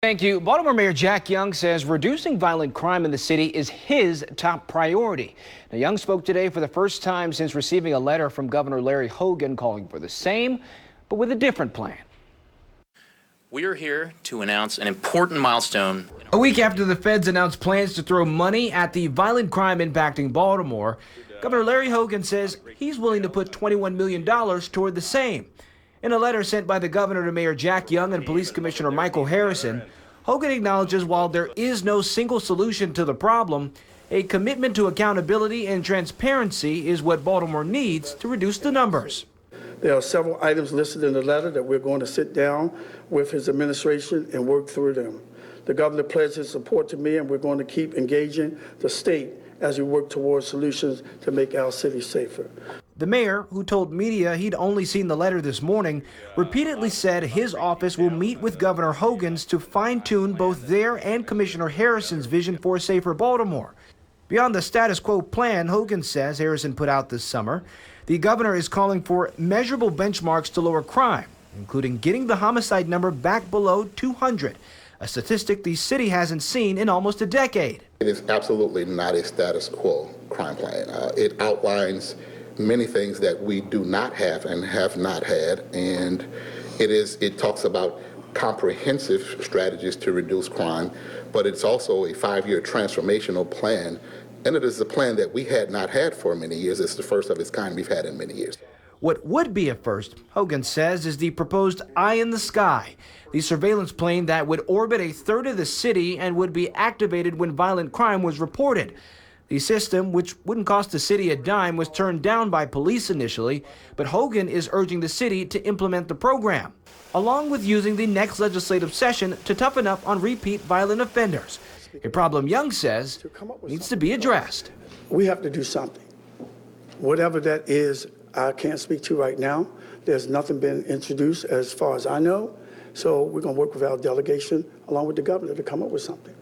Thank you. Baltimore Mayor Jack Young says reducing violent crime in the city is his top priority. Now, Young spoke today for the first time since receiving a letter from Governor Larry Hogan calling for the same, but with a different plan. We are here to announce an important milestone. A week after the feds announced plans to throw money at the violent crime impacting Baltimore, Governor Larry Hogan says he's willing to put $21 million toward the same. In a letter sent by the governor to Mayor Jack Young and Police Commissioner Michael Harrison, Hogan acknowledges while there is no single solution to the problem, a commitment to accountability and transparency is what Baltimore needs to reduce the numbers. There are several items listed in the letter that we're going to sit down with his administration and work through them. The governor pledged his support to me, and we're going to keep engaging the state as we work towards solutions to make our city safer. The mayor, who told media he'd only seen the letter this morning, repeatedly said his office will meet with Governor Hogan's to fine-tune both their and Commissioner Harrison's vision for a safer Baltimore. Beyond the status quo plan Hogan says Harrison put out this summer, the governor is calling for measurable benchmarks to lower crime, including getting the homicide number back below 200, a statistic the city hasn't seen in almost a decade. It is absolutely not a status quo crime plan. It outlines many things that we do not have and have not had, and it talks about comprehensive strategies to reduce crime, but it's also a 5-year transformational plan, and it is a plan that we had not had for many years. It's the first of its kind we've had in many years. What would be a first, Hogan says, is the proposed Eye in the Sky, the surveillance plane that would orbit a third of the city and would be activated when violent crime was reported. The system, which wouldn't cost the city a dime, was turned down by police initially, but Hogan is urging the city to implement the program, along with using the next legislative session to toughen up on repeat violent offenders, a problem Young says needs to be addressed. We have to do something. Whatever that is, I can't speak to right now. There's nothing been introduced as far as I know, so we're going to work with our delegation along with the governor to come up with something.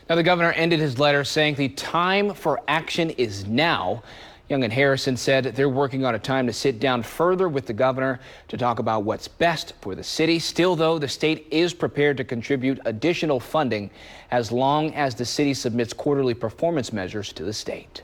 Now, the governor ended his letter saying the time for action is now. Young and Harrison said they're working on a time to sit down further with the governor to talk about what's best for the city. Still, though, the state is prepared to contribute additional funding as long as the city submits quarterly performance measures to the state.